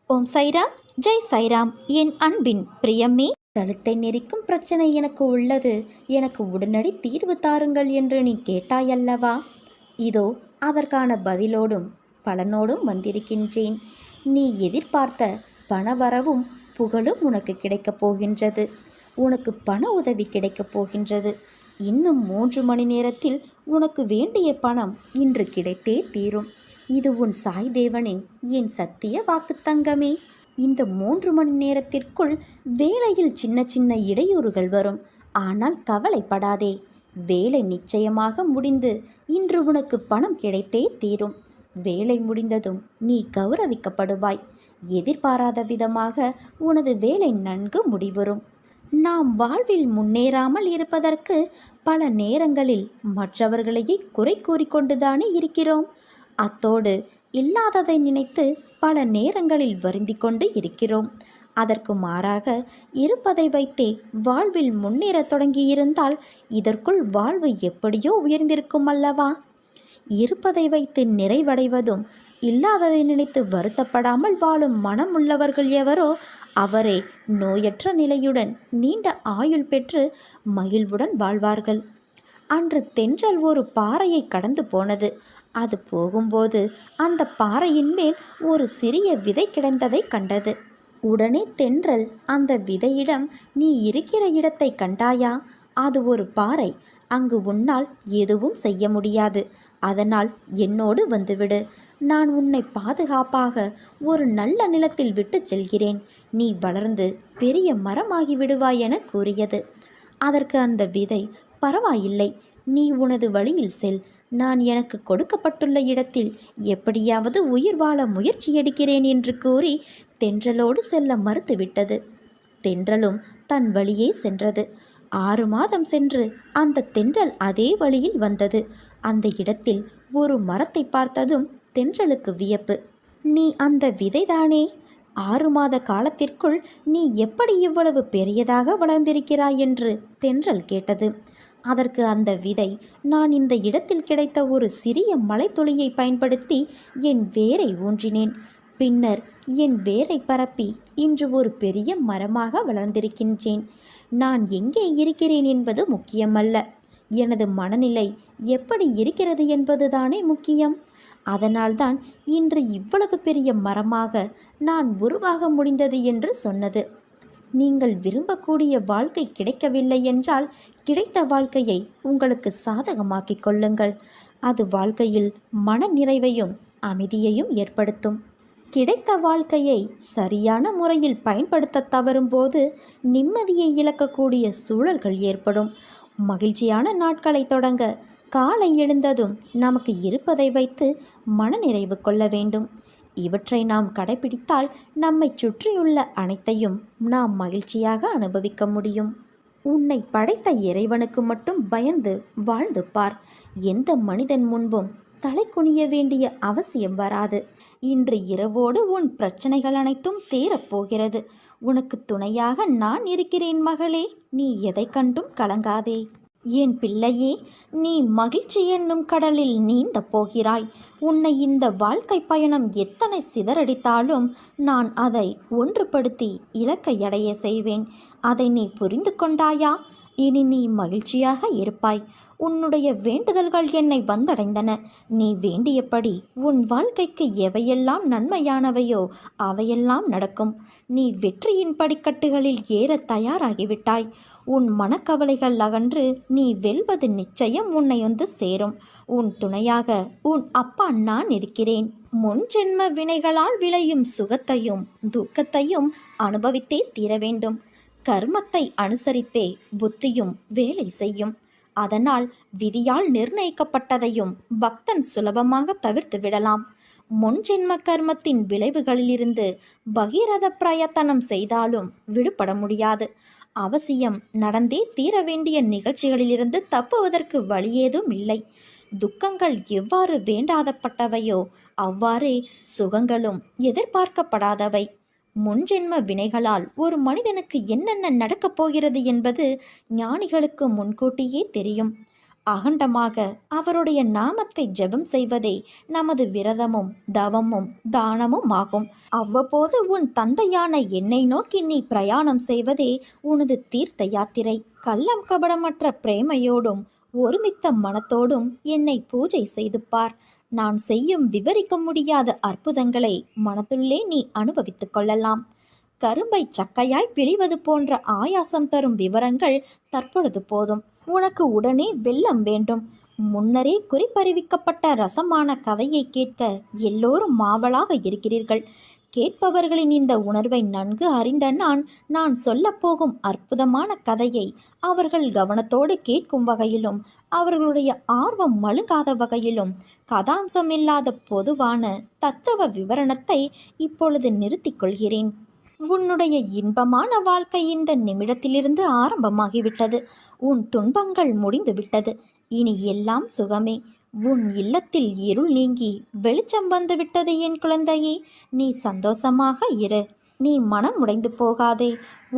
ஓம் சைராம், ஜெய் சைராம். என் அன்பின் பிரியமே, கழுத்தை நெரிக்கும் பிரச்சனை எனக்கு உள்ளது, எனக்கு உடனடி தீர்வு தாருங்கள் என்று நீ கேட்டாயல்லவா? இதோ அதற்கான பதிலோடும் பலனோடும் வந்திருக்கின்றேன். நீ எதிர்பார்த்த பணவரவும் புகழும் உனக்கு கிடைக்கப் போகின்றது. உனக்கு பண உதவி கிடைக்கப் போகின்றது. இன்னும் 3 மணி நேரத்தில் உனக்கு வேண்டிய பணம் இன்று கிடைத்தே தீரும். இது உன் சாய் தேவனின் என் சத்திய வாக்கு தங்கமே. இந்த 3 மணி நேரத்திற்குள் வேலையில் சின்ன சின்ன இடையூறுகள் வரும். ஆனால் கவலைப்படாதே, வேலை நிச்சயமாக முடிந்து இன்று உனக்கு பணம் கிடைத்தே தீரும். வேலை முடிந்ததும் நீ கௌரவிக்கப்படுவாய். எதிர்பாராத விதமாக உனது வேலை நன்கு முடிவரும். நாம் வாழ்வில் முன்னேறாமல் இருப்பதற்கு பல நேரங்களில் மற்றவர்களையே குறை கூறிக்கொண்டுதானே இருக்கிறோம். அத்தோடு இல்லாததை நினைத்து பல நேரங்களில் வருந்தி கொண்டு இருக்கிறோம். அதற்கு மாறாக இருப்பதை வைத்தே வாழ்வில் முன்னேறத் தொடங்கியிருந்தால் இதற்குள் வாழ்வு எப்படியோ உயர்ந்திருக்கும் அல்லவா? இருப்பதை வைத்து நிறைவடைவதும் இல்லாததை நினைத்து வருத்தப்படாமல் வாழும் மனம் உள்ளவர்கள் எவரோ அவரே நோயற்ற நிலையுடன் நீண்ட ஆயுள் பெற்று மகிழ்வுடன் வாழ்வார்கள். அன்று தென்றல் ஒரு பாறையை கடந்து போனது. அது போகும்போது அந்த பாறையின் மேல் ஒரு சிறிய விதை கிடந்ததை கண்டது. உடனே தென்றல் அந்த விதையிடம், நீ இருக்கிற இடத்தை கண்டாயா? அது ஒரு பாறை. அங்கு உன்னால் எதுவும் செய்ய முடியாது. அதனால் என்னோடு வந்துவிடு. நான் உன்னை பாதுகாப்பாக ஒரு நல்ல நிலத்தில் விட்டு செல்கிறேன். நீ வளர்ந்து பெரிய மரமாகி விடுவாய் என கூறியது. அதற்கு அந்த விதை, பரவாயில்லை, நீ உனது வழியில் செல். நான் எனக்கு கொடுக்கப்பட்டுள்ள இடத்தில் எப்படியாவது உயிர் வாழ முயற்சி எடுக்கிறேன் என்று கூறி தென்றலோடு செல்ல மறுத்துவிட்டது. தென்றலும் தன் வழியே சென்றது. 6 மாதம் சென்று அந்த தென்றல் அதே வழியில் வந்தது. அந்த இடத்தில் ஒரு மரத்தை பார்த்ததும் தென்றலுக்கு வியப்பு. நீ அந்த விதைதானே? 6 மாத காலத்திற்குள் நீ எப்படி இவ்வளவு பெரியதாக வளர்ந்திருக்கிறாய் என்று தென்றல் கேட்டது. அதற்கு அந்த விதை, நான் இந்த இடத்தில் கிடைத்த ஒரு சிறிய மலைத்துளியை பயன்படுத்தி என் வேரை ஊன்றினேன். பின்னர் என் வேரை பரப்பி இன்று ஒரு பெரிய மரமாக வளர்ந்திருக்கின்றேன். நான் எங்கே இருக்கிறேன் என்பது முக்கியமல்ல, எனது மனநிலை எப்படி இருக்கிறது என்பதுதானே முக்கியம். அதனால்தான் இன்று இவ்வளவு பெரிய மரமாக நான் உருவாக முடிந்தது என்று சொன்னது. நீங்கள் விரும்பக்கூடிய வாழ்க்கை கிடைக்கவில்லை என்றால் கிடைத்த வாழ்க்கையை உங்களுக்கு சாதகமாக்கிக் கொள்ளுங்கள். அது வாழ்க்கையில் மன நிறைவையும் அமைதியையும் ஏற்படுத்தும். கிடைத்த வாழ்க்கையை சரியான முறையில் பயன்படுத்த தவறும்போது நிம்மதியை இழக்கக்கூடிய சூழல்கள் ஏற்படும். மகிழ்ச்சியான நாட்களை தொடங்க காலை எழுந்ததும் நமக்கு இருப்பதை வைத்து மனநிறைவு கொள்ள வேண்டும். இவற்றை நாம் கடைபிடித்தால் நம்மை சுற்றியுள்ள அனைத்தையும் நாம் மகிழ்ச்சியாக அனுபவிக்க முடியும். உன்னை படைத்த இறைவனுக்கு மட்டும் பயந்து வாழ்ந்து பார். எந்த மனிதன் முன்பும் தலை குனிய வேண்டிய அவசியம் வராது. இன்று இரவோடு உன் பிரச்சனைகள் அனைத்தும் தீரப்போகிறது. உனக்கு துணையாக நான் இருக்கிறேன் மகளே. நீ எதை கண்டும் கலங்காதே. என் பிள்ளையே, நீ மகிழ்ச்சி என்னும் கடலில் நீந்த போகிறாய். உன்னை இந்த வாழ்க்கை பயணம் எத்தனை சிதறடித்தாலும் நான் அதை ஒன்றுபடுத்தி இலக்கை அடைய செய்வேன். அதை நீ புரிந்து கொண்டாயா? இனி நீ மகிழ்ச்சியாக இருப்பாய். உன்னுடைய வேண்டுதல்கள் என்னை வந்தடைந்தன. நீ வேண்டியபடி உன் வாழ்க்கைக்கு எவையெல்லாம் நன்மையானவையோ அவையெல்லாம் நடக்கும். நீ வெற்றியின் படிக்கட்டுகளில் ஏற தயாராகிவிட்டாய். உன் மனக்கவலைகள் அகன்று நீ வெல்வது நிச்சயம் உன்னை வந்து சேரும். உன் துணையாக உன் அப்பா நான் இருக்கிறேன். முன் ஜென்ம வினைகளால் விளையும் சுகத்தையும் துக்கத்தையும் அனுபவித்தே தீர வேண்டும். கர்மத்தை அனுசரித்தே புத்தியும் வேலை செய்யும். அதனால் விதியால் நிர்ணயிக்கப்பட்டதையும் பக்தன் சுலபமாக தவிர்த்து விடலாம். முன்ஜென்ம கர்மத்தின் விளைவுகளிலிருந்து பகீரத பிரயத்தனம் செய்தாலும் விடுபட முடியாது. அவசியம் நடந்தே தீர வேண்டிய நிகழ்ச்சிகளிலிருந்து தப்புவதற்கு வழியேதும் இல்லை. துக்கங்கள் எவ்வாறு வேண்டாதப்பட்டவையோ அவ்வாறே சுகங்களும் எதிர்பார்க்கப்படாதவை. முன்ஜென்ம வினைகளால் ஒரு மனிதனுக்கு என்னென்ன நடக்கப் போகிறது என்பது ஞானிகளுக்கு முன்கூட்டியே தெரியும். அகண்டமாக அவருடைய நாமத்தை ஜெபம் செய்வதே நமது விரதமும் தவமும் தானமும் ஆகும். அவ்வப்போது உன் தந்தையான என்னை நோக்கி நீ பிரயாணம் செய்வதே உனது தீர்த்த யாத்திரை. கள்ளம் கபடமற்ற பிரேமையோடும் ஒருமித்த மனத்தோடும் என்னை பூஜை செய்து பார். நான் செய்யும் விவரிக்க முடியாத அற்புதங்களை மனத்துள்ளே நீ அனுபவித்துக் கொள்ளலாம். கரும்பை சக்கையாய் பிழிவது போன்ற ஆயாசம் தரும் விவரங்கள் தற்பொழுது போதும். உனக்கு உடனே வெள்ளம் வேண்டும். முன்னரே குறிப்பறிவிக்கப்பட்ட ரசமான கதையை கேட்க எல்லோரும் ஆவலாக இருக்கிறீர்கள். கேட்பவர்களின் இந்த உணர்வை நன்கு அறிந்த நான் சொல்லப்போகும் அற்புதமான கதையை அவர்கள் கவனத்தோடு கேட்கும் வகையிலும் அவர்களுடைய ஆர்வம் மழுங்காத வகையிலும் கதாம்சம் இல்லாத பொதுவான தத்துவ விவரணத்தை இப்பொழுது நிறுத்திக் கொள்கிறேன். உன்னுடைய இன்பமான வாழ்க்கை இந்த நிமிடத்திலிருந்து ஆரம்பமாகிவிட்டது. உன் துன்பங்கள் முடிந்துவிட்டது. இனி எல்லாம் சுகமே. உன் இல்லத்தில் இருள் நீங்கி வெளிச்சம் வந்துவிட்டது என் குழந்தையே. நீ சந்தோஷமாக இரு. நீ மனம் உடைந்து போகாதே.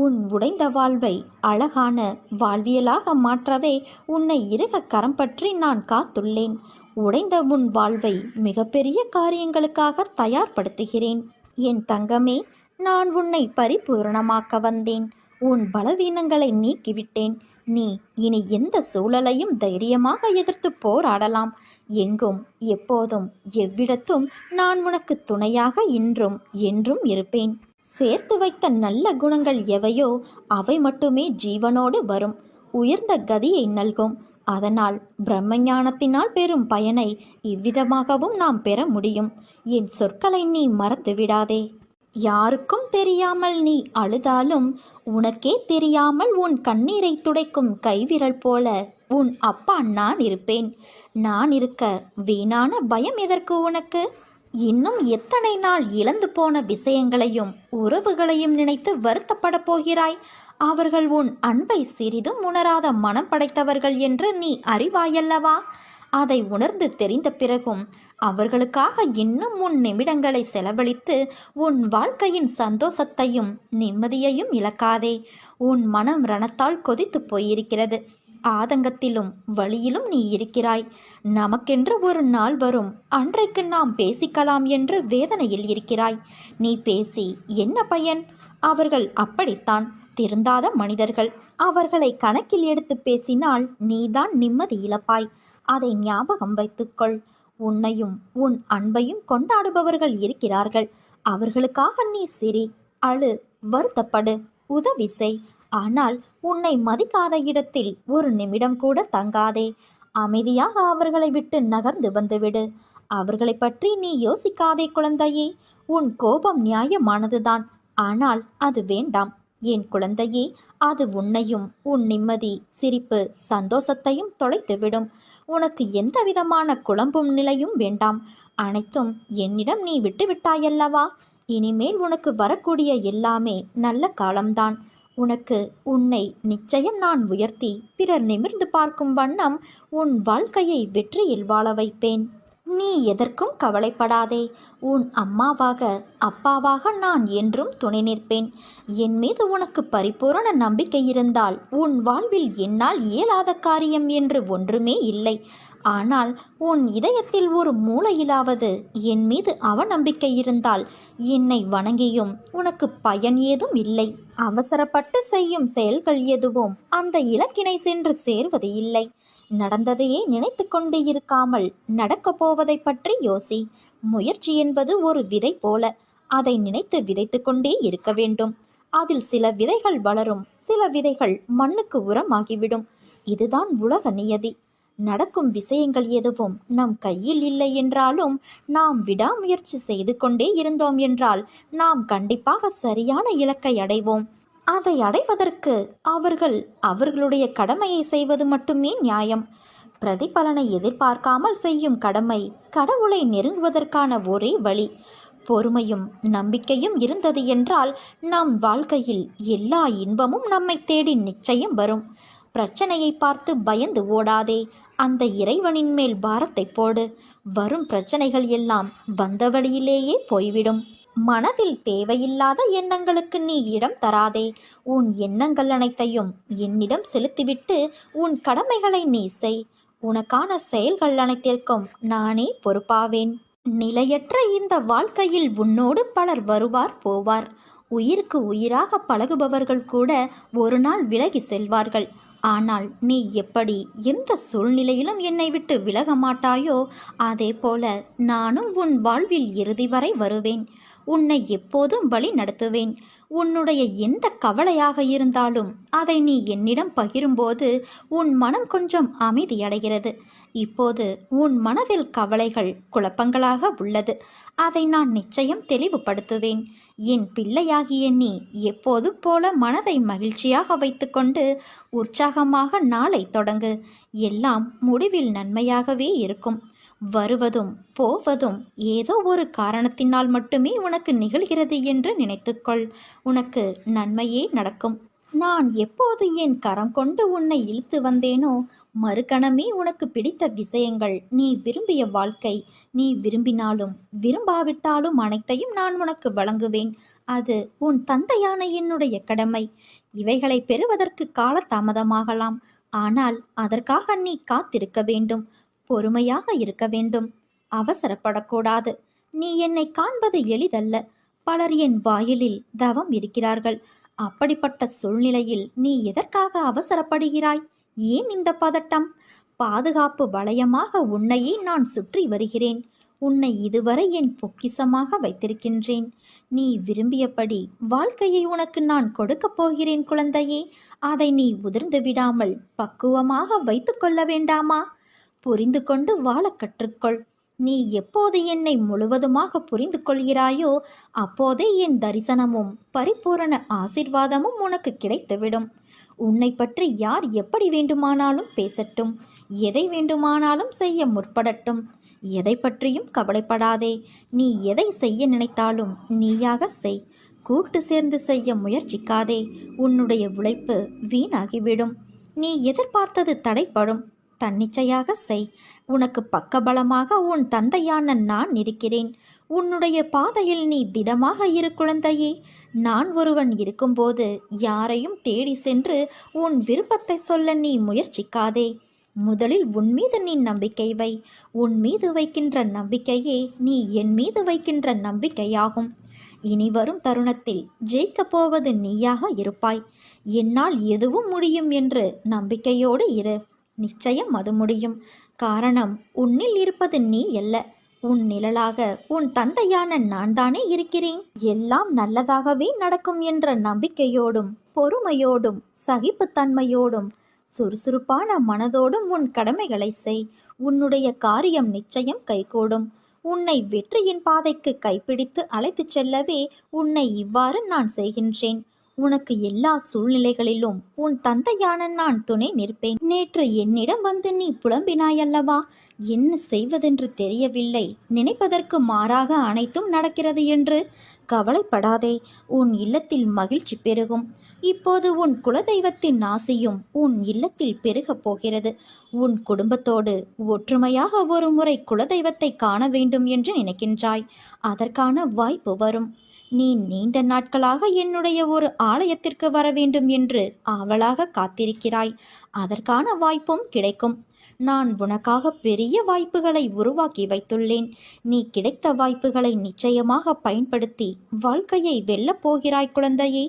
உன் உடைந்த வாழ்வை அழகான வாழ்வியலாக மாற்றவே உன்னை இறுக கரம் பற்றி நான் காத்துள்ளேன். உடைந்த உன் வாழ்வை மிகப்பெரிய காரியங்களுக்காக தயார்படுத்துகிறேன். என் தங்கமே, நான் உன்னை பரிபூரணமாக்க வந்தேன். உன் பலவீனங்களை நீக்கிவிட்டேன். நீ இனி எந்த சூழலையும் தைரியமாக எதிர்த்து போராடலாம். எங்கும் எப்போதும் எவ்விடத்தும் நான் உனக்கு துணையாக இன்றும் என்றும் இருப்பேன். சேர்த்து வைத்த நல்ல குணங்கள் எவையோ அவை மட்டுமே ஜீவனோடு வரும். உயர்ந்த கதியை நல்கும். அதனால் பிரம்மஞானத்தினால் பெறும் பயனை இவ்விதமாகவும் நாம் பெற முடியும். என் சொற்களை நீ மறந்து விடாதே. யாருக்கும் தெரியாமல் நீ அழுதாலும் உனக்கே தெரியாமல் உன் கண்ணீரை துடைக்கும் கைவிரல் போல உன் அப்பா நான் இருப்பேன். நான் இருக்க வீணான பயம் எதற்கு உனக்கு? இன்னும் எத்தனை நாள் இழந்து போன விஷயங்களையும் உறவுகளையும் நினைத்து வருத்தப்பட போகிறாய்? அவர்கள் உன் அன்பை சிறிதும் உணராத மனம் படைத்தவர்கள் என்று நீ அறிவாயல்லவா? அதை உணர்ந்து தெரிந்த பிறகும் அவர்களுக்காக இன்னும் உன் நிமிடங்களை செலவழித்து உன் வாழ்க்கையின் சந்தோஷத்தையும் நிம்மதியையும் இழக்காதே. உன் மனம் ரணத்தால் கொதித்து போயிருக்கிறது. ஆதங்கத்திலும் வழியிலும் நீ இருக்கிறாய். நமக்கென்று ஒரு நாள் வரும், அன்றைக்கு நாம் பேசிக்கலாம் என்று வேதனையில் இருக்கிறாய். நீ பேசி என்ன பயன்? அவர்கள் அப்படித்தான், திருந்தாத மனிதர்கள். அவர்களை கணக்கில் எடுத்து பேசினால் நீதான் நிம்மதி இழப்பாய். அதை ஞாபகம் வைத்துக்கொள். உன்னையும் உன் அன்பையும் கொண்டாடுபவர்கள் இருக்கிறார்கள். அவர்களுக்காக நீ சிரி, அழு, வருத்தப்படு, உதவி செய். ஆனால் உன்னை மதிக்காத இடத்தில் ஒரு நிமிடம் கூட தங்காதே. அமைதியாக அவர்களை விட்டு நகர்ந்து வந்துவிடு. அவர்களை பற்றி நீ யோசிக்காதே குழந்தையே. உன் கோபம் நியாயமானதுதான். ஆனால் அது வேண்டாம் என் குழந்தையே. அது உன்னையும் உன் நிம்மதி, சிரிப்பு, சந்தோஷத்தையும் தொலைத்துவிடும். உனக்கு எந்த விதமான குழம்பும் நிலையும் வேண்டாம். அனைத்தும் என்னிடம் நீ விட்டுவிட்டாயல்லவா? இனிமேல் உனக்கு வரக்கூடிய எல்லாமே நல்ல காலம்தான். உனக்கு உன்னை நிச்சயம் நான் உயர்த்தி பிறர் நிமிர்ந்து பார்க்கும் வண்ணம் உன் வாழ்க்கையை வெற்றியில் வாழ வைப்பேன். நீ எதற்கும் கவலைப்படாதே. உன் அம்மாவாக அப்பாவாக நான் என்றும் துணை நிற்பேன். என் மீது உனக்கு பரிபூரண நம்பிக்கை இருந்தால் உன் வாழ்வில் என்னால் இயலாத காரியம் என்று ஒன்றுமே இல்லை. ஆனால் உன் இதயத்தில் ஒரு மூலையிலாவது என் மீது அவநம்பிக்கை இருந்தால் என்னை வணங்கியும் உனக்கு பயன் ஏதும் இல்லை. அவசரப்பட்டு செய்யும் செயல்கள் எதுவும் அந்த இலக்கினை சென்று சேர்வது இல்லை. நடந்ததையே நினைத்து கொண்டு இருக்காமல் நடக்கப் போவதை பற்றி யோசி. முயற்சி என்பது ஒரு விதை போல. அதை நினைத்து விதைத்து கொண்டே இருக்க வேண்டும். அதில் சில விதைகள் வளரும், சில விதைகள் மண்ணுக்கு உரமாகிவிடும். இதுதான் உலக நியதி. நடக்கும் விஷயங்கள் எதுவும் நம் கையில் இல்லை என்றாலும் நாம் விடாமுயற்சி செய்து கொண்டே இருந்தோம் என்றால் நாம் கண்டிப்பாக சரியான இலக்கை அடைவோம். அதை அடைவதற்கு அவர்கள் அவர்களுடைய கடமையை செய்வது மட்டுமே நியாயம். பிரதிபலனை எதிர்பார்க்காமல் செய்யும் கடமை கடவுளை நெருங்குவதற்கான ஒரே வழி. பொறுமையும் நம்பிக்கையும் இருந்தது என்றால் நம் வாழ்க்கையில் எல்லா இன்பமும் நம்மை தேடி நிச்சயம் வரும். பிரச்சனையை பார்த்து பயந்து ஓடாதே. அந்த இறைவனின் மேல் பாரத்தை போடு. வரும் பிரச்சனைகள் எல்லாம் வந்த வழியிலேயே போய்விடும். மனதில் தேவையில்லாத எண்ணங்களுக்கு நீ இடம் தராதே. உன் எண்ணங்கள் அனைத்தையும் என்னிடம் செலுத்திவிட்டு உன் கடமைகளை நீ செய். உனக்கான செயல்கள் அனைத்திற்கும் நானே பொறுப்பாவேன். நிலையற்ற இந்த வாழ்க்கையில் உன்னோடு பலர் வருவார் போவார். உயிருக்கு உயிராக பழகுபவர்கள் கூட ஒரு நாள் விலகி செல்வார்கள். ஆனால் நீ எப்படி எந்த சூழ்நிலையிலும் என்னை விட்டு விலக மாட்டாயோ, அதே போல நானும் உன் வாழ்வில் இறுதி வரை வருவேன். உன்னை எப்போதும் வழி நடத்துவேன். உன்னுடைய எந்த கவலையாக இருந்தாலும் அதை நீ என்னிடம் பகிரும்போது உன் மனம் கொஞ்சம் அமைதியடைகிறது. இப்போது உன் மனதில் கவலைகள் குழப்பங்களாக உள்ளது. அதை நான் நிச்சயம் தெளிவுபடுத்துவேன். என் பிள்ளையாகிய நீ எப்போதும் போல மனதை மகிழ்ச்சியாக வைத்துக்கொண்டு உற்சாகமாக நாளை தொடங்கு. எல்லாம் முடிவில் நன்மையாகவே இருக்கும். வருவதும் போவதும் ஏதோ ஒரு காரணத்தினால் மட்டுமே உனக்கு நிகழ்கிறது என்று நினைத்துக்கொள். உனக்கு நன்மையே நடக்கும். நான் எப்போது என் கரம் கொண்டு உன்னை இழுத்து வந்தேனோ, மறுகணமே உனக்கு பிடித்த விஷயங்கள், நீ விரும்பிய வாழ்க்கை, நீ விரும்பினாலும் விரும்பாவிட்டாலும் அனைத்தையும் நான் உனக்கு வழங்குவேன். அது உன் தந்தையான என்னுடைய கடமை. இவைகளை பெறுவதற்கு கால தாமதமாகலாம். ஆனால் அதற்காக நீ காத்திருக்க வேண்டும். பொறுமையாக இருக்க வேண்டும். அவசரப்படக்கூடாது. நீ என்னை காண்பது எளிதல்ல. பலர் என் வாயிலில் தவம் இருக்கிறார்கள். அப்படிப்பட்ட சூழ்நிலையில் நீ எதற்காக அவசரப்படுகிறாய்? ஏன் இந்த பதட்டம்? பாதுகாப்பு வளையமாக உன்னையே நான் சுற்றி வருகிறேன். உன்னை இதுவரை என் பொக்கிசமாக வைத்திருக்கின்றேன். நீ விரும்பியபடி வாழ்க்கையை உனக்கு நான் கொடுக்கப் போகிறேன் குழந்தையே. அதை நீ உதிர்ந்து விடாமல் பக்குவமாக வைத்து கொள்ள வேண்டாமா? புரிந்து கொண்டு வாழ கற்றுக்கொள். நீ எப்போது என்னை முழுவதுமாக புரிந்து கொள்கிறாயோ, அப்போதே என் தரிசனமும் பரிபூரண ஆசிர்வாதமும் உனக்கு கிடைத்துவிடும். உன்னை பற்றி யார் எப்படி வேண்டுமானாலும் பேசட்டும், எதை வேண்டுமானாலும் செய்ய முற்படட்டும். எதை பற்றியும் கவலைப்படாதே. நீ எதை செய்ய நினைத்தாலும் நீயாக செய். கூட்டு சேர்ந்து செய்ய முயற்சிக்காதே. உன்னுடைய உழைப்பு வீணாகிவிடும். நீ எதிர்பார்த்தது தடைப்படும். தன்னிச்சையாக செய். உனக்கு பக்கபலமாக உன் தந்தையான நான் இருக்கிறேன். உன்னுடைய பாதையில் நீ திடமாக இரு குழந்தையே. நான் ஒருவன் இருக்கும்போது யாரையும் தேடி சென்று உன் விருப்பத்தை சொல்ல நீ முயற்சிக்காதே. முதலில் உன் மீது நீ நம்பிக்கை வை. உன் மீது வைக்கின்ற நம்பிக்கையே நீ என் மீது வைக்கின்ற நம்பிக்கையாகும். இனி வரும் தருணத்தில் ஜெயிக்கப் போவது நீயாக இருப்பாய். என்னால் எதுவும் முடியும் என்று நம்பிக்கையோடு இரு. நிச்சயம் அது முடியும். காரணம், உன்னில் இருப்பது நீ அல்ல, உன் நிழலாக உன் தந்தையான நான் தானே இருக்கிறேன். எல்லாம் நல்லதாகவே நடக்கும் என்ற நம்பிக்கையோடும் பொறுமையோடும் சகிப்புத்தன்மையோடும் சுறுசுறுப்பான மனதோடும் உன் கடமைகளை செய். உன்னுடைய காரியம் நிச்சயம் கைகூடும். உன்னை வெற்றியின் பாதைக்கு கைப்பிடித்து அழைத்துச் செல்லவே உன்னை இவ்வாறு நான் செய்கின்றேன். உனக்கு எல்லா சூழ்நிலைகளிலும் உன் தந்தையான நான் துணை நிற்பேன். நேற்று என்னிடம் வந்து நீ புலம்பினாயல்லவா? என்ன செய்வதென்று தெரியவில்லை, நினைப்பதற்கு மாறாக அனைத்தும் நடக்கிறது என்று. கவலைப்படாதே. உன் இல்லத்தில் மகிழ்ச்சி பெருகும். இப்போது உன் குலதெய்வத்தின் ஆசையும் உன் இல்லத்தில் பெருகப் போகிறது. உன் குடும்பத்தோடு ஒற்றுமையாக ஒரு முறை குலதெய்வத்தை காண வேண்டும் என்று நினைக்கின்றாய். அதற்கான வாய்ப்பு வரும். நீ நீண்ட நாட்களாக என்னுடைய ஒரு ஆலயத்திற்கு வர வேண்டும் என்று ஆவலாக காத்திருக்கிறாய். அதற்கான வாய்ப்பும் கிடைக்கும். நான் உனக்காக பெரிய வாய்ப்புகளை உருவாக்கி வைத்துள்ளேன். நீ கிடைத்த வாய்ப்புகளை நிச்சயமாக பயன்படுத்தி வாழ்க்கையை வெல்லப் போகிறாய் குழந்தையே.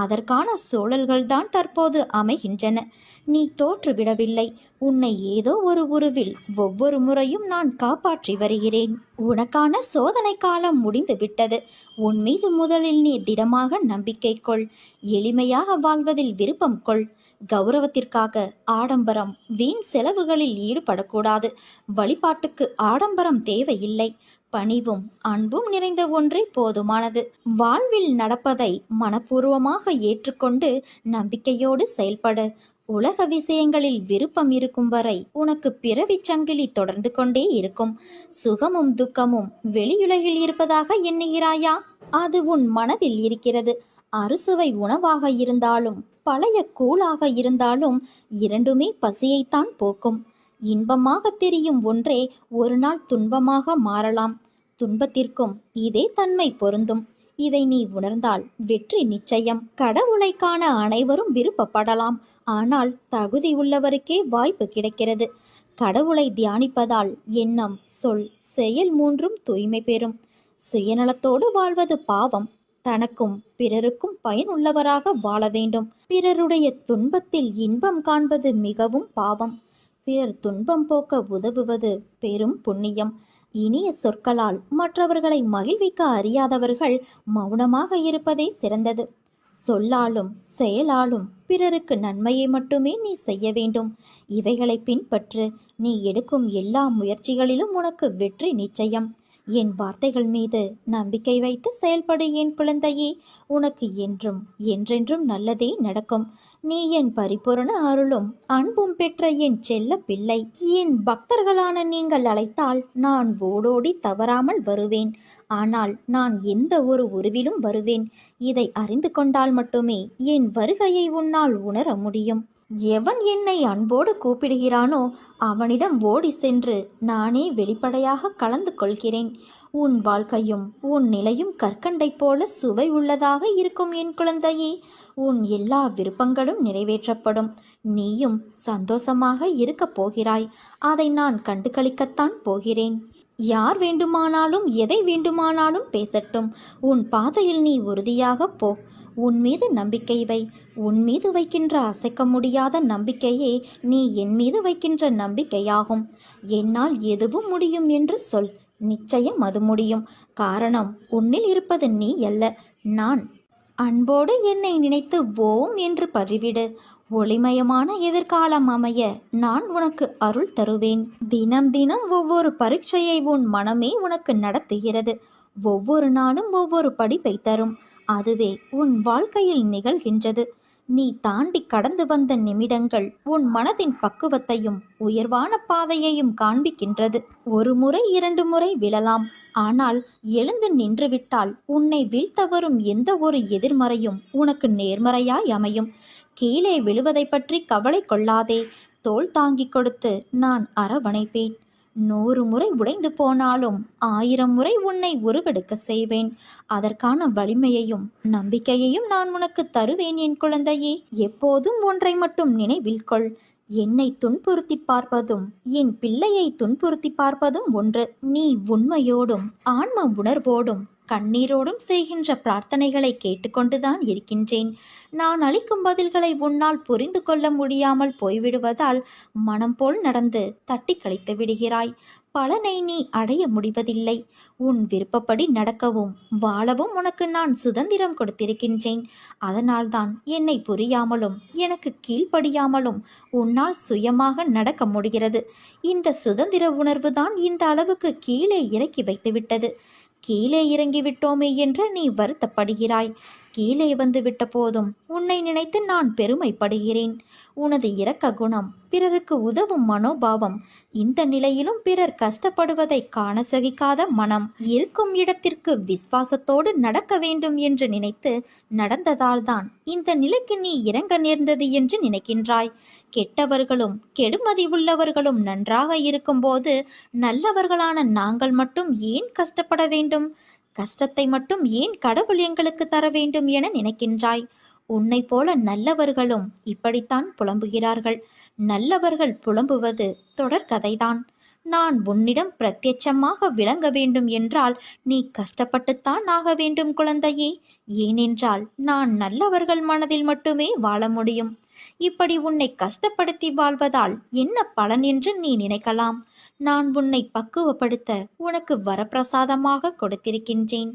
அதற்கான சூழல்கள்தான் தற்போது அமைகின்றன. நீ தோற்றுவிடவில்லை. உன்னை ஏதோ ஒரு உருவில் ஒவ்வொரு முறையும் நான் காப்பாற்றி வருகிறேன். உனக்கான சோதனை காலம் முடிந்து விட்டது. உன் மீது முதலில் நீ திடமாக நம்பிக்கை கொள். எளிமையாக வாழ்வதில் விருப்பம் கொள். கௌரவத்திற்காக ஆடம்பரம் வீண் செலவுகளில் ஈடுபடக்கூடாது. வழிபாட்டுக்கு ஆடம்பரம் தேவையில்லை. பணிவும் அன்பும் நிறைந்த ஒன்றே போதுமானது. வாழ்வில் நடப்பதை மனப்பூர்வமாக ஏற்றுக்கொண்டு நம்பிக்கையோடு செயல்படு. உலக விஷயங்களில் விருப்பம் இருக்கும் வரை உனக்கு பிறவிச் சங்கிலி தொடர்ந்து கொண்டே இருக்கும். சுகமும் துக்கமும் வெளியுலகில் இருப்பதாக எண்ணுகிறாயா? அது உன் மனதில் இருக்கிறது. அறுசுவை உணவாக இருந்தாலும் பழைய கூழாக இருந்தாலும் இரண்டுமே பசியைத்தான் போக்கும். இன்பமாக தெரியும் ஒன்றே ஒரு நாள் துன்பமாக மாறலாம். துன்பத்திற்கும் இதே தன்மை பொருந்தும். இதை நீ உணர்ந்தால் வெற்றி நிச்சயம். கடவுளை காண அனைவரும் விருப்பப்படலாம். ஆனால் தகுதி உள்ளவருக்கே வாய்ப்பு கிடைக்கிறது. கடவுளை தியானிப்பதால் எண்ணம், சொல், செயல் மூன்றும் தூய்மை பெறும். சுயநலத்தோடு வாழ்வது பாவம். தனக்கும் பிறருக்கும் பயனுள்ளவராக வாழ வேண்டும். பிறருடைய துன்பத்தில் இன்பம் காண்பது மிகவும் பாவம். பிறர் துன்பம் போக்க உதவுவது பெரும் புண்ணியம். இனிய சொற்களால் மற்றவர்களை மகிழ்விக்க அறியாதவர்கள் மௌனமாக இருப்பதே சிறந்தது. சொல்லாலும் செயலாலும் பிறருக்கு நன்மையை மட்டுமே நீ செய்ய வேண்டும். இவைகளை பின்பற்று. நீ எடுக்கும் எல்லா முயற்சிகளிலும் உனக்கு வெற்றி நிச்சயம். என் வார்த்தைகள் மீது நம்பிக்கை வைத்து செயல்படு என் குழந்தையே. உனக்கு என்றும் என்றென்றும் நல்லதே நடக்கும். நீ என் பரிபூரண அருளும் அன்பும் பெற்ற என் செல்ல பிள்ளை. என் பக்தர்களான நீங்கள் அழைத்தால் நான் ஓடோடி தவறாமல் வருவேன். ஆனால் நான் எந்த ஒரு உருவிலும் வருவேன். இதை அறிந்து கொண்டால் மட்டுமே என் வருகையை உன்னால் உணர முடியும். எவன் என்னை அன்போடு கூப்பிடுகிறானோ அவனிடம் ஓடி சென்று நானே வெளிப்படையாக கலந்து கொள்கிறேன். உன் வாழ்க்கையும் உன் நிலையும் கற்கண்டை போல சுவை உள்ளதாக இருக்கும் என் குழந்தையே. உன் எல்லா விருப்பங்களும் நிறைவேற்றப்படும். நீயும் சந்தோஷமாக இருக்கப் போகிறாய். அதை நான் கண்டு களிக்கத்தான் போகிறேன். யார் வேண்டுமானாலும் எதை வேண்டுமானாலும் பேசட்டும். உன் பாதையில் நீ உறுதியாக போ. உன் மீது நம்பிக்கை வை. உன் மீது வைக்கின்ற அசைக்க முடியாத நம்பிக்கையே நீ என் மீது வைக்கின்ற நம்பிக்கையாகும். என்னால் எதுவும் முடியும் என்று சொல். நிச்சயம் அது முடியும். காரணம் உன்னில் இருப்பது நீ அல்ல, நான். அன்போடு என்னை நினைத்து ஓம் என்று பதிவிடு. ஒளிமயமான எதிர்காலம் அமைய நான் உனக்கு அருள் தருவேன். தினம் தினம் ஒவ்வொரு பரீட்சையை உன் மனமே உனக்கு நடத்துகிறது. ஒவ்வொரு நாளும் ஒவ்வொரு படிப்பை தரும். அதுவே உன் வாழ்க்கையில் நிகழ்கின்றது. நீ தாண்டி கடந்து வந்த நிமிடங்கள் உன் மனதின் பக்குவத்தையும் உயர்வான பாதையையும் காண்பிக்கின்றது. ஒரு முறை 2 முறை விழலாம். ஆனால் எழுந்து நின்றுவிட்டால் உன்னை வீழ்த்த வரும் எந்த ஒரு எதிர்மறையும் உனக்கு நேர்மறையாய் அமையும். கீழே விழுவதை பற்றி கவலை கொள்ளாதே. தோள் தாங்கி கொடுத்து நான் அரவணைப்பேன். 100 முறை உடைந்து போனாலும் 1000 முறை உன்னை உருவெடுக்க செய்வேன். அதற்கான வலிமையையும் நம்பிக்கையையும் நான் உனக்கு தருவேன் என் குழந்தையே. எப்போதும் ஒன்றை மட்டும் நினைவில் கொள். என்னை துன்புறுத்தி பார்ப்பதும் என் பிள்ளையை துன்புறுத்தி பார்ப்பதும் ஒன்று. நீ உண்மையோடும் ஆன்ம உணர்வோடும் கண்ணீரோடும் செய்கின்ற பிரார்த்தனைகளை கேட்டுக்கொண்டுதான் இருக்கின்றேன். நான் அளிக்கும் பதில்களை உன்னால் புரிந்து கொள்ள முடியாமல் போய்விடுவதால் மனம் போல் நடந்து தட்டி கழித்து விடுகிறாய். பலனை நீ அடைய முடிவதில்லை. உன் விருப்பப்படி நடக்கவும் வாழவும் உனக்கு நான் சுதந்திரம் கொடுத்திருக்கின்றேன். அதனால்தான் என்னை புரியாமலும் எனக்கு கீழ்ப்படியாமலும் உன்னால் சுயமாக நடக்க முடிகிறது. இந்த சுதந்திர உணர்வு தான் இந்த அளவுக்கு கீழே இறக்கி வைத்துவிட்டது. கீழே இறங்கிவிட்டோமே என்று நீ வருத்தப்படுகிறாய். கீழே வந்து விட்ட போதும் உன்னை நினைத்து நான் பெருமைப்படுகிறேன். உனது இரக்க குணம், பிறருக்கு உதவும் மனோபாவம், இந்த நிலையிலும் பிறர் கஷ்டப்படுவதை காண சகிக்காத மனம், இருக்கும் இடத்திற்கு விசுவாசத்தோடு நடக்க வேண்டும் என்று நினைத்து நடந்ததால்தான் இந்த நிலைக்கு நீ இறங்க நேர்ந்தது என்று நினைக்கின்றாய். கெட்டவர்களும் கெடுமதி உள்ளவர்களும் நன்றாக இருக்கும்போது நல்லவர்களான நாங்கள் மட்டும் ஏன் கஷ்டப்பட வேண்டும்? கஷ்டத்தை மட்டும் ஏன் கடவுள் எங்களுக்கு தர வேண்டும் என நினைக்கின்றாய்? உன்னை போல நல்லவர்களும் இப்படித்தான் புலம்புகிறார்கள். நல்லவர்கள் புலம்புவது தொடர்கதைதான். நான் உன்னிடம் பிரத்யட்சமாக விளங்க வேண்டும் என்றால் நீ கஷ்டப்பட்டுத்தான் ஆக வேண்டும் குழந்தையே. ஏனென்றால் நான் நல்லவர்கள் மனதில் மட்டுமே வாழ முடியும். இப்படி உன்னை கஷ்டப்படுத்தி வாழ்வதால் என்ன பலன் என்று நீ நினைக்கலாம். நான் உன்னை பக்குவப்படுத்த உனக்கு வரப்பிரசாதமாக கொடுத்திருக்கின்றேன்.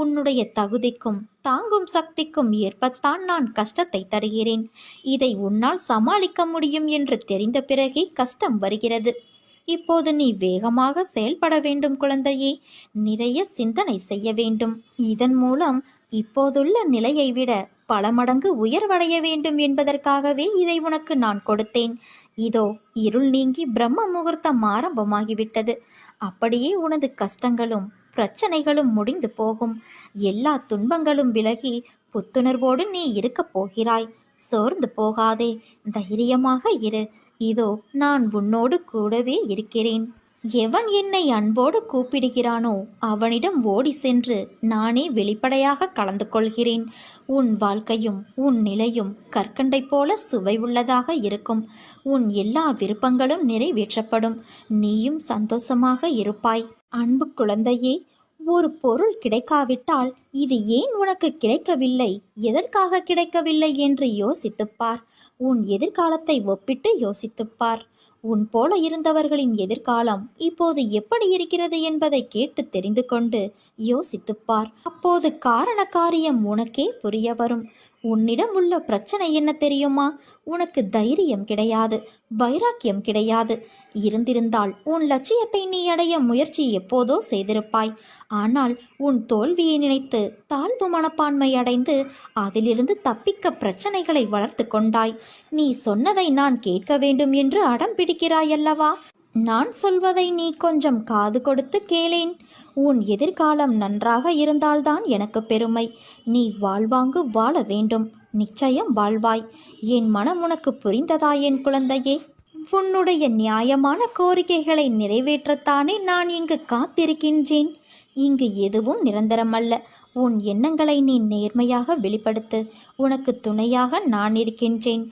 உன்னுடைய தகுதிக்கும் தாங்கும் சக்திக்கும் ஏற்பத்தான் நான் கஷ்டத்தை தருகிறேன். இதை உன்னால் சமாளிக்க முடியும் என்று தெரிந்த பிறகே கஷ்டம் வருகிறது. இப்போது நீ வேகமாக செயல்பட வேண்டும் குழந்தையே. நிறைய சிந்தனை செய்ய வேண்டும். இதன் மூலம் இப்போதுள்ள நிலையை விட பல மடங்கு உயர்வடைய வேண்டும் என்பதற்காகவே இதை உனக்கு நான் கொடுத்தேன். இதோ இருள் நீங்கி பிரம்ம முகூர்த்தம் ஆரம்பமாகிவிட்டது. அப்படியே உனது கஷ்டங்களும் பிரச்சனைகளும் முடிந்து போகும். எல்லா துன்பங்களும் விலகி புத்துணர்வோடு நீ இருக்கப் போகிறாய். சோர்ந்து போகாதே, தைரியமாக இரு. இதோ நான் உன்னோடு கூடவே இருக்கிறேன். எவன் என்னை அன்போடு கூப்பிடுகிறானோ அவனிடம் ஓடி சென்று நானே வெளிப்படையாக கலந்து கொள்கிறேன். உன் வாழ்க்கையும் உன் நிலையும் கற்கண்டை போல சுவை உள்ளதாக இருக்கும். உன் எல்லா விருப்பங்களும் நிறைவேற்றப்படும். நீயும் சந்தோஷமாக இருப்பாய். அன்பு குழந்தையே, ஒரு பொருள் கிடைக்காவிட்டால் இது ஏன் உனக்கு கிடைக்கவில்லை, எதற்காக கிடைக்கவில்லை என்று யோசித்துப்பார். உன் எதிர்காலத்தை ஒப்பிட்டு யோசித்துப்பார். உன் போல இருந்தவர்களின் எதிர்காலம் இப்போது எப்படி இருக்கிறது என்பதை கேட்டு தெரிந்து கொண்டு யோசித்துப்பார். அப்போது காரண காரியம் உனக்கே புரிய வரும். உன்னிடம் உள்ள பிரச்சனை என்ன தெரியுமா? உனக்கு தைரியம் கிடையாது, வைராக்கியம் கிடையாது. இருந்திருந்தால் உன் லட்சியத்தை நீ அடைய முயற்சி எப்போதோ செய்திருப்பாய். ஆனால் உன் தோல்வியை நினைத்து தாழ்வு மனப்பான்மை அடைந்து அதிலிருந்து தப்பிக்க பிரச்சனைகளை வளர்த்து கொண்டாய். நீ சொன்னதை நான் கேட்க வேண்டும் என்று அடம் பிடிக்கிறாயல்லவா? நான் சொல்வதை நீ கொஞ்சம் காது கொடுத்து கேளேன். உன் எதிர்காலம் நன்றாக இருந்தால்தான் எனக்கு பெருமை. நீ வாழ்வாங்கு வாழ வேண்டும். நிச்சயம் வாழ்வாய். என் மனம் உனக்கு புரிந்ததா என் குழந்தையே? உன்னுடைய நியாயமான கோரிக்கைகளை நிறைவேற்றத்தானே நான் இங்கு காத்திருக்கின்றேன். இங்கு எதுவும் நிரந்தரமல்ல. உன் எண்ணங்களை நீ நேர்மையாக வெளிப்படுத்து. உனக்கு துணையாக நான் இருக்கின்றேன்.